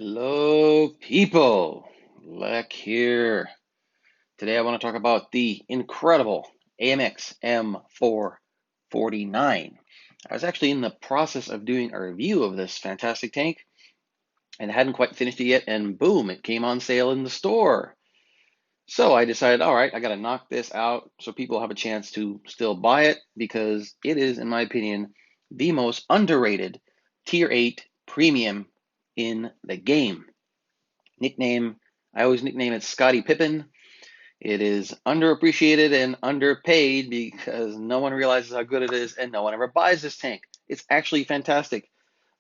Hello, people. Lek here. Today I want to talk about the incredible AMX M4 49. I was actually in the process of doing a review of this fantastic tank and hadn't quite finished it yet, and boom, it came on sale in the store. So I decided, all right, I got to knock this out so people have a chance to still buy it because it is, in my opinion, the most underrated Tier 8 premium in the game. Nickname, I always nickname it Scottie Pippen. It is underappreciated and underpaid because no one realizes how good it is and no one ever buys this tank. It's actually fantastic.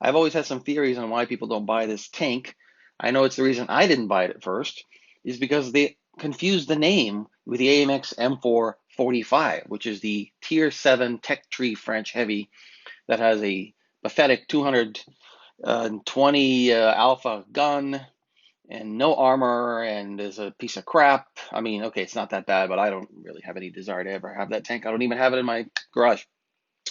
I've always had some theories on why people don't buy this tank. I know it's the reason I didn't buy it at first, is because they confused the name with the AMX M4 45, which is the Tier 7 Tech Tree French Heavy that has a pathetic 220 alpha gun and no armor and is a piece of crap. I mean, okay, it's not that bad, but I don't really have any desire to ever have that tank. I don't even have it in my garage.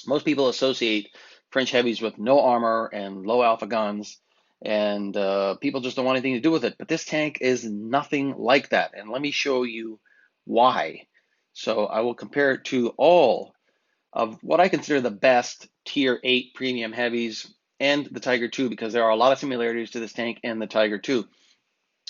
Most people associate French heavies with no armor and low alpha guns, and people just don't want anything to do with it. But this tank is nothing like that, and let me show you why. So I will compare it to all of what I consider the best Tier 8 premium heavies and the Tiger II because there are a lot of similarities to this tank and the Tiger II.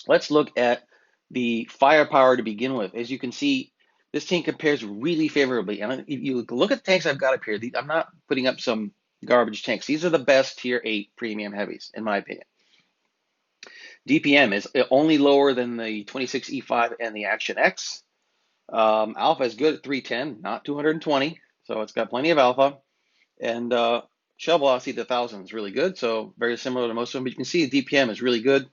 Let's look at the firepower to begin with. As you can see, this tank compares really favorably. And if you look at the tanks I've got up here, I'm not putting up some garbage tanks. These are the best Tier 8 premium heavies, in my opinion. DPM is only lower than the 26E5 and the Action X. Alpha is good at 310, not 220, so it's got plenty of alpha. And shell velocity to 1,000 is really good, so very similar to most of them. But you can see the DPM is really good.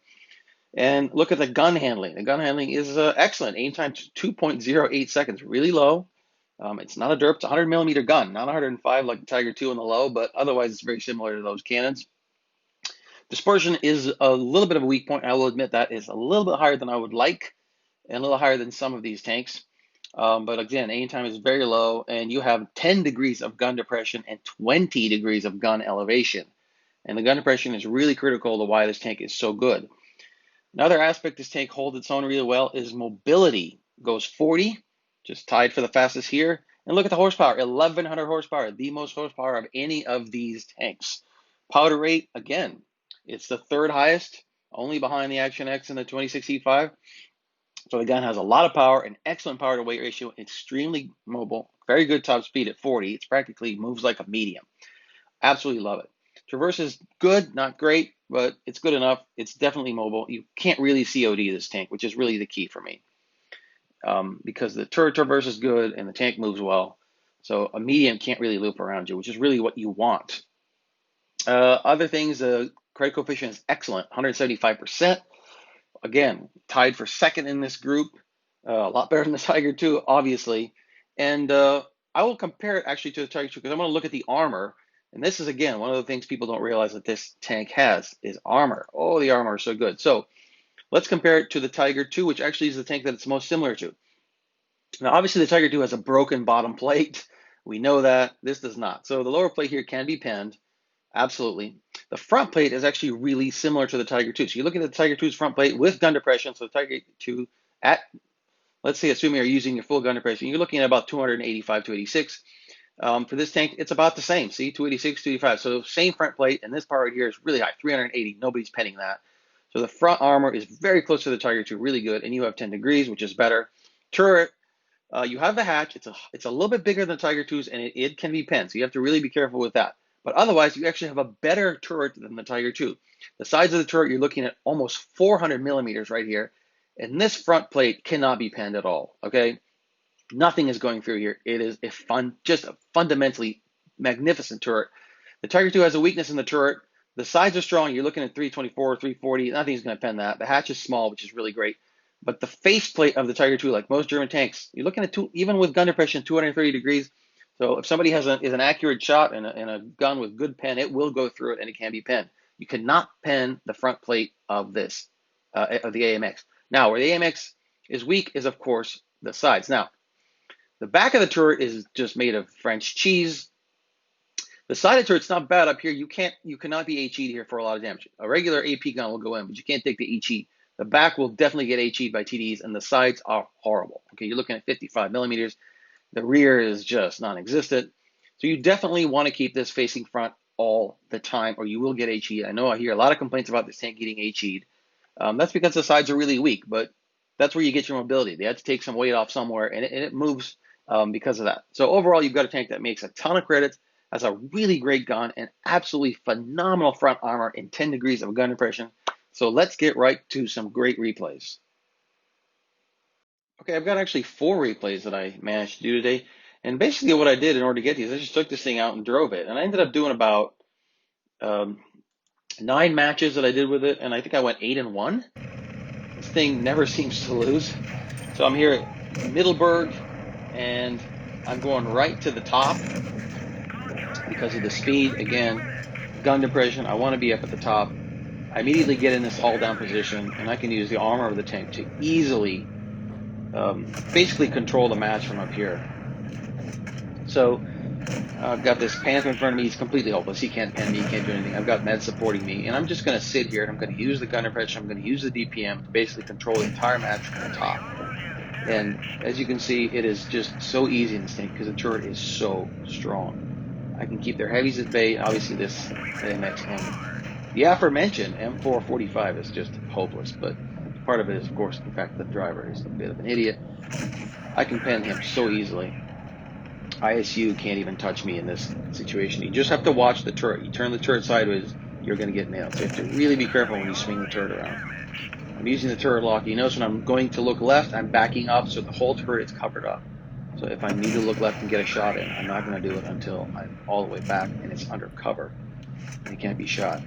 And look at the gun handling. The gun handling is excellent. Aim time 2.08 seconds, really low. It's not a derp. It's a 100 millimeter gun, not 105 like the Tiger II in the low, but otherwise it's very similar to those cannons. Dispersion is a little bit of a weak point. I will admit that is a little bit higher than I would like and a little higher than some of these tanks. But again, aim time is very low, and you have 10 degrees of gun depression and 20 degrees of gun elevation. And the gun depression is really critical to why this tank is so good. Another aspect this tank holds its own really well is mobility. Goes 40, just tied for the fastest here. And look at the horsepower, 1,100 horsepower, the most horsepower of any of these tanks. Powder rate, again, it's the third highest, only behind the Action X and the 26E5. So the gun has a lot of power, an excellent power to weight ratio, extremely mobile, very good top speed at 40. It's practically moves like a medium. Absolutely love it. Traverse is good, not great, but it's good enough. It's definitely mobile. You can't really COD this tank, which is really the key for me, because the turret traverse is good and the tank moves well. So a medium can't really loop around you, which is really what you want. Other things, the credit coefficient is excellent, 175%. Again, tied for second in this group. A lot better than the Tiger II, obviously. And I will compare it actually to the Tiger II because I'm going to look at the armor. And this is, again, one of the things people don't realize that this tank has is armor. Oh, the armor is so good. So let's compare it to the Tiger II, which actually is the tank that it's most similar to. Now, obviously, the Tiger II has a broken bottom plate. We know that. This does not. So the lower plate here can be penned. Absolutely. The front plate is actually really similar to the Tiger II. So you look at the Tiger II's front plate with gun depression. So the Tiger II at, let's say, assuming you're using your full gun depression, you're looking at about 285, 286. For this tank, it's about the same. See, 286, 285. So same front plate, and this part right here is really high, 380. Nobody's penning that. So the front armor is very close to the Tiger II, really good, and you have 10 degrees, which is better. Turret, you have the hatch. It's a little bit bigger than Tiger II's, and it can be penned. So you have to really be careful with that. But otherwise, you actually have a better turret than the Tiger II. The sides of the turret, you're looking at almost 400 millimeters right here. And this front plate cannot be penned at all, okay? Nothing is going through here. It is just a fundamentally magnificent turret. The Tiger II has a weakness in the turret. The sides are strong. You're looking at 324, 340. Nothing's going to pen that. The hatch is small, which is really great. But the faceplate of the Tiger II, like most German tanks, you're looking at even with gun depression, 230 degrees. So if somebody is an accurate shot and a gun with good pen, it will go through it and it can be penned. You cannot pen the front plate of this, of the AMX. Now, where the AMX is weak is, of course, the sides. Now, the back of the turret is just made of French cheese. The side of the turret's not bad up here. You cannot be HE'd here for a lot of damage. A regular AP gun will go in, but you can't take the HE. The back will definitely get HE'd by TDs, and the sides are horrible. Okay, you're looking at 55 millimeters. The rear is just non-existent. So you definitely want to keep this facing front all the time, or you will get HE'd. I know I hear a lot of complaints about this tank getting HE'd. That's because the sides are really weak, but that's where you get your mobility. They had to take some weight off somewhere, and it moves because of that. So overall, you've got a tank that makes a ton of credits, has a really great gun, and absolutely phenomenal front armor in 10 degrees of gun depression. So let's get right to some great replays. Okay, I've got actually 4 replays that I managed to do today. And basically what I did in order to get these, I just took this thing out and drove it. And I ended up doing about 9 matches that I did with it, and I think I went 8-1. This thing never seems to lose. So I'm here at Middleburg, and I'm going right to the top because of the speed. Again, gun depression, I want to be up at the top. I immediately get in this all-down position, and I can use the armor of the tank to easily basically control the match from up here. So I've got this Panther in front of me. He's completely hopeless. He can't pen me. He can't do anything. I've got Med supporting me, and I'm just going to sit here, and I'm going to use the gun depression. I'm going to use the DPM to basically control the entire match from the top. And as you can see, it is just so easy in this thing because the turret is so strong. I can keep their heavies at bay. Obviously, this AMX M. The aforementioned M445 is just hopeless, but part of it is, of course, the fact that the driver is a bit of an idiot. I can pen him so easily. ISU can't even touch me in this situation. You just have to watch the turret. You turn the turret sideways, you're going to get nailed. So you have to really be careful when you swing the turret around. I'm using the turret lock. You notice when I'm going to look left, I'm backing up so the whole turret is covered up. So if I need to look left and get a shot in, I'm not going to do it until I'm all the way back and it's under cover and it can't be shot.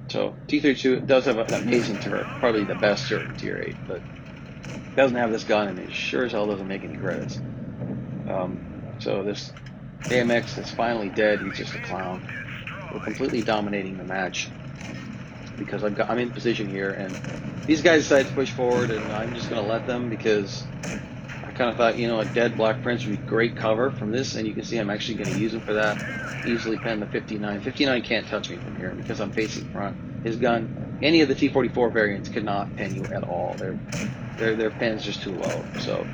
So T-32 does have an amazing turret, probably the best turret in Tier 8, but it doesn't have this gun and it sure as hell doesn't make any credits. So this AMX is finally dead. He's just a clown. We're completely dominating the match because I'm in position here, and these guys decide to push forward, and I'm just going to let them because I kind of thought, you know, a dead Black Prince would be great cover from this, and you can see I'm actually going to use him for that. Easily pen the 59. 59 can't touch me from here because I'm facing front. His gun, any of the T44 variants cannot pen you at all. Their pen's just too low. So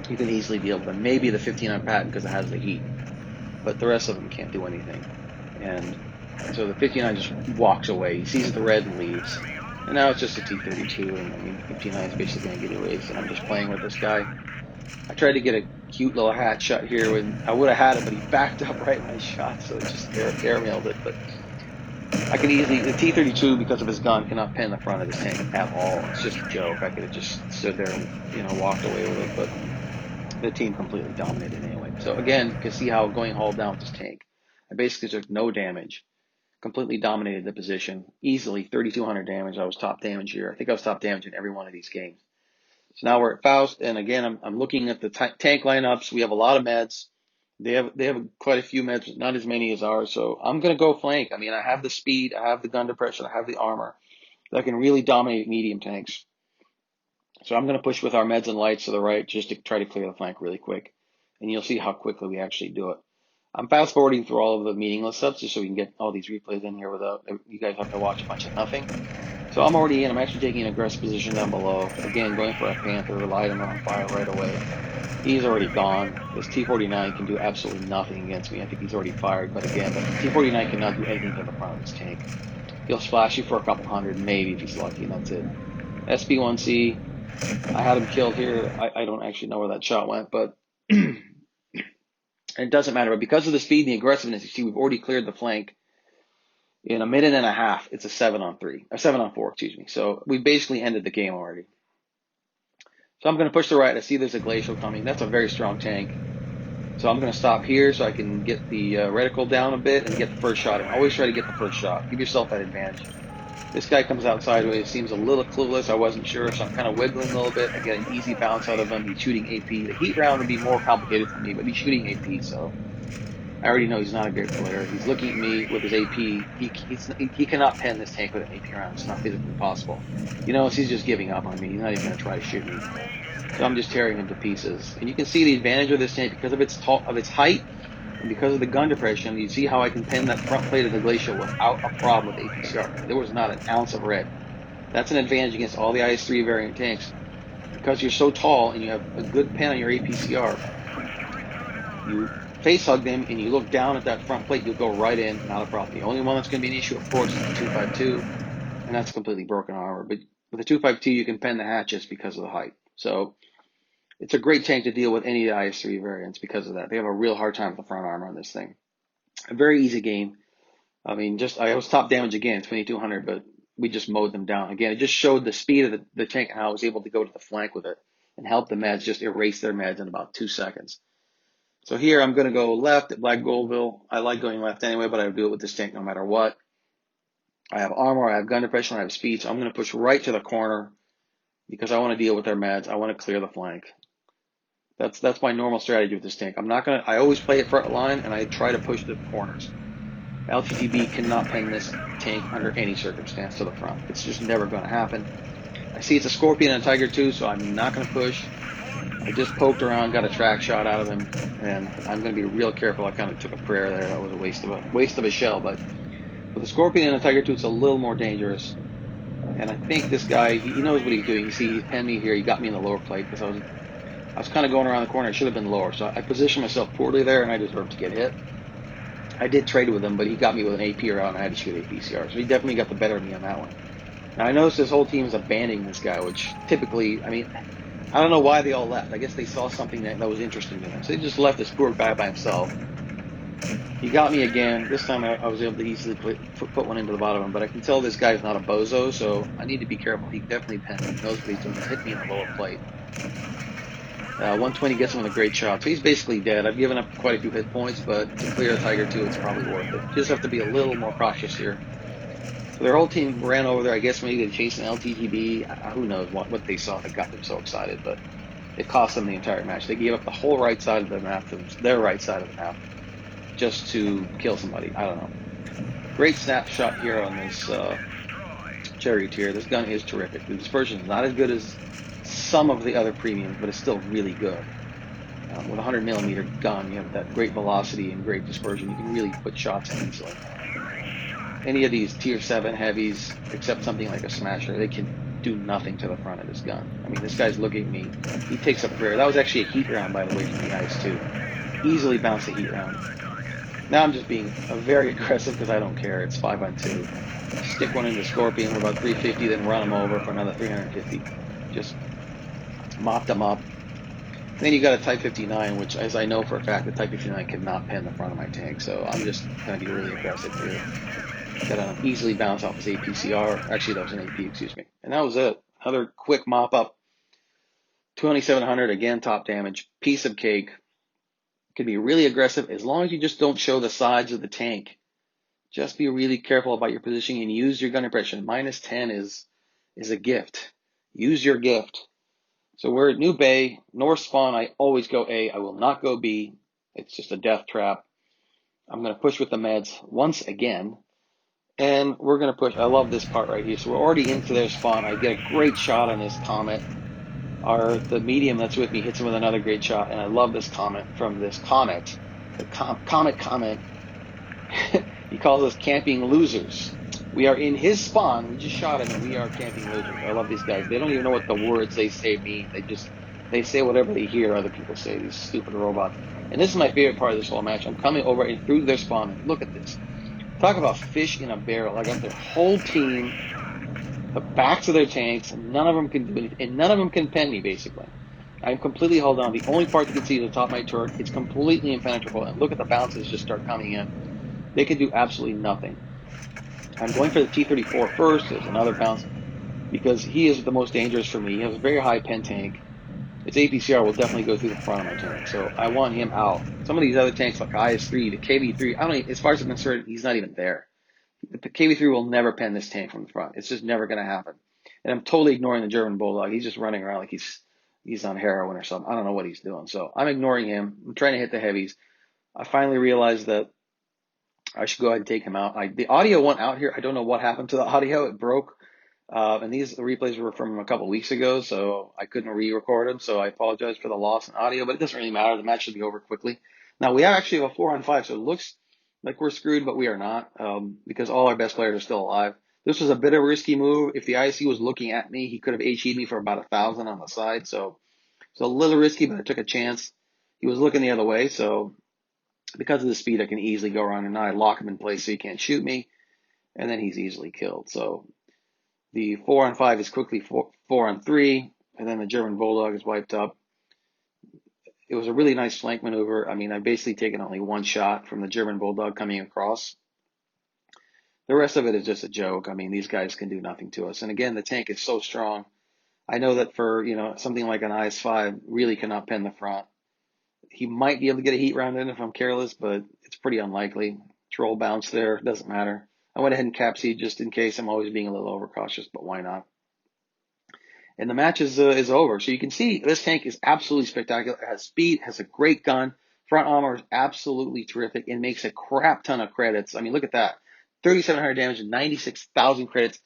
you can easily deal with them. Maybe the 59 Patton because it has the heat, but the rest of them can't do anything. And so the 59 just walks away. He sees the red and leaves. And now it's just a T-32, and I mean, 59 is basically going to get erased, and I'm just playing with this guy. I tried to get a cute little hat shot here when I would have had it, but he backed up right when I shot, so it just airmailed it. But I can easily, the T-32, because of his gun, cannot pen the front of this tank at all. It's just a joke. I could have just stood there and, you know, walked away with it, but the team completely dominated anyway. So again, you can see how going hull down with this tank, I basically took no damage. Completely dominated the position. Easily 3,200 damage. I was top damage here. I think I was top damage in every one of these games. So now we're at Faust, and again, I'm looking at the tank lineups. We have a lot of meds. They have quite a few meds, but not as many as ours. So I'm going to go flank. I mean, I have the speed, I have the gun depression, I have the armor that can really dominate medium tanks. So I'm going to push with our meds and lights to the right just to try to clear the flank really quick. And you'll see how quickly we actually do it. I'm fast forwarding through all of the meaningless stuff just so we can get all these replays in here without you guys have to watch a bunch of nothing. So I'm already in. I'm actually taking an aggressive position down below. Again, going for a Panther, light him on fire right away. He's already gone. This T-49 can do absolutely nothing against me. I think he's already fired. But again, the T-49 cannot do anything to the front of this tank. He'll splash you for a couple hundred, maybe if he's lucky, and that's it. SP1C, I had him killed here. I don't actually know where that shot went, but it doesn't matter. But because of the speed and the aggressiveness, you see we've already cleared the flank in a minute and a half. It's a 7-on-4, excuse me. So we basically ended the game already. So I'm going to push the right. I see there's a glacial coming. That's a very strong tank. So I'm going to stop here so I can get the reticle down a bit and get the first shot. And always try to get the first shot. Give yourself that advantage. This guy comes out sideways, seems a little clueless. I wasn't sure, so I'm kind of wiggling a little bit. I get an easy bounce out of him. He's shooting AP. The heat round would be more complicated for me, but he's shooting AP, so I already know he's not a great player. He's looking at me with his AP. He cannot pen this tank with an AP round. It's not physically possible. You know, he's just giving up on me. He's not even going to try to shoot me. So I'm just tearing him to pieces. And you can see the advantage of this tank because of its height and because of the gun depression, you see how I can pin that front plate of the Glacial without a problem with APCR. There was not an ounce of red. That's an advantage against all the IS-3 variant tanks. Because you're so tall and you have a good pin on your APCR, you face hug them and you look down at that front plate, you'll go right in, not a problem. The only one that's going to be an issue, of course, is the 252, and that's completely broken armor. But with the 252, you can pin the hatches because of the height. So it's a great tank to deal with any of the IS-3 variants because of that. They have a real hard time with the front armor on this thing. A very easy game. I mean, I was top damage again, 2200, but we just mowed them down. Again, it just showed the speed of the tank and how I was able to go to the flank with it and help the meds just erase their meds in about 2 seconds. So here I'm going to go left at Black Goldville. I like going left anyway, but I would do it with this tank no matter what. I have armor, I have gun depression, I have speed, so I'm going to push right to the corner because I want to deal with their meds. I want to clear the flank. That's my normal strategy with this tank. I always play it front line and I try to push the corners. LTTB cannot pin this tank under any circumstance to the front. It's just never going to happen. I see it's a Scorpion and a Tiger too, so I'm not going to push. I just poked around, got a track shot out of him, and I'm going to be real careful. I kind of took a prayer there. That was a waste of a shell. But with a Scorpion and a Tiger too, it's a little more dangerous. And I think this guy, he knows what he's doing. You see, he pinned me here. He got me in the lower plate because I was kind of going around the corner. I should have been lower. So I positioned myself poorly there, and I deserved to get hit. I did trade with him, but he got me with an AP round, and I had to shoot APCR. So he definitely got the better of me on that one. Now, I noticed this whole team is abandoning this guy, which typically, I mean, I don't know why they all left. I guess they saw something that was interesting to them. So they just left this poor guy by himself. He got me again. This time I was able to easily put one into the bottom of him, but I can tell this guy's not a bozo, so I need to be careful. He definitely pinned me. He knows what he's doing. He's hit me in the lower plate. 120 gets him with a great shot. So he's basically dead. I've given up quite a few hit points, but to clear a Tiger 2, it's probably worth it. You just have to be a little more cautious here. So their whole team ran over there. I guess maybe they chased an LTTB. Who knows what they saw that got them so excited, but it cost them the entire match. They gave up the whole right side of the map, their right side of the map, just to kill somebody. I don't know. Great snapshot here on this charioteer. This gun is terrific. The dispersion is not as good as some of the other premiums, but it's still really good. With a 100mm gun, you have that great velocity and great dispersion. You can really put shots in easily. Any of these tier 7 heavies, except something like a Smasher, they can do nothing to the front of this gun. I mean, this guy's looking at me. He takes a prayer. That was actually a heat round, by the way, from the ice too. Easily bounced a heat round. Now I'm just being very aggressive because I don't care. It's 5-on-2. Stick one into Scorpion for about 350, then run him over for another 350. Just mopped him up. Then you got a Type 59, which, as I know for a fact, the Type 59 cannot pin the front of my tank, so I'm just going to be really aggressive here. Got to easily bounce off his APCR. Actually, that was an AP, excuse me. And that was it. Another quick mop up. 2700, again, top damage. Piece of cake. Can be really aggressive as long as you just don't show the sides of the tank. Just be really careful about your positioning and use your gun impression. -10 is a gift. Use your gift. So we're at New Bay, North Spawn. I always go A. I will not go B. It's just a death trap. I'm going to push with the meds once again. And we're going to push. I love this part right here. So we're already into their spawn. I get a great shot on this Comet. The medium that's with me hits him with another great shot. And I love this comment from this Comet. The Comet comment. He calls us camping losers. We are in his spawn. We just shot him and we are camping losers. I love these guys. They don't even know what the words they say mean. They say whatever they hear other people say, these stupid robots. And this is my favorite part of this whole match. I'm coming over and through their spawn. And look at this. Talk about fish in a barrel. I got their whole team, the backs of their tanks, and none of them can do anything, and none of them can pen me, basically. I'm completely held on. The only part you can see is the top of my turret. It's completely impenetrable. And look at the bounces just start coming in. They can do absolutely nothing. I'm going for the T-34 first. There's another bounce because he is the most dangerous for me. He has a very high pen tank. Its APCR will definitely go through the front of my tank, so I want him out. Some of these other tanks like IS-3, the KV-3, I don't even, as far as I'm concerned, he's not even there. The KV-3 will never pen this tank from the front. It's just never going to happen. And I'm totally ignoring the German Bulldog. He's just running around like he's on heroin or something. I don't know what he's doing. So I'm ignoring him. I'm trying to hit the heavies. I finally realized that I should go ahead and take him out. The audio went out here. I don't know what happened to the audio. It broke. And these replays were from a couple weeks ago, so I couldn't re-record them. So I apologize for the loss in audio, but it doesn't really matter. The match should be over quickly. Now we actually have a 4-on-5, so it looks like we're screwed, but we are not, because all our best players are still alive. This was a bit of a risky move. If the IC was looking at me, he could have HE'd me for about 1,000 on the side. So it's a little risky, but I took a chance. He was looking the other way, so because of the speed, I can easily go around and I lock him in place so he can't shoot me, and then he's easily killed. So the 4-on-5 is quickly 4-on-3, and then the German Bulldog is wiped up. It was a really nice flank maneuver. I mean, I've basically taken only one shot from the German Bulldog coming across. The rest of it is just a joke. I mean, these guys can do nothing to us. And again, the tank is so strong. I know that for, something like an IS-5 really cannot pen the front. He might be able to get a heat round in if I'm careless, but it's pretty unlikely. Troll bounce there, doesn't matter. I went ahead and cap seed just in case. I'm always being a little overcautious, but why not? And the match is over. So you can see this tank is absolutely spectacular. It has speed, has a great gun. Front armor is absolutely terrific and makes a crap ton of credits. I mean, look at that. 3,700 damage and 96,000 credits.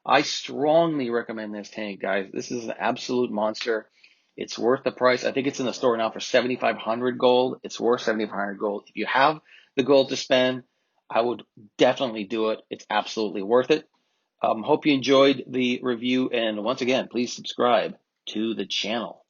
I strongly recommend this tank, guys. This is an absolute monster. It's worth the price. I think it's in the store now for 7,500 gold. It's worth 7,500 gold. If you have the gold to spend, I would definitely do it. It's absolutely worth it. Hope you enjoyed the review, and once again, please subscribe to the channel.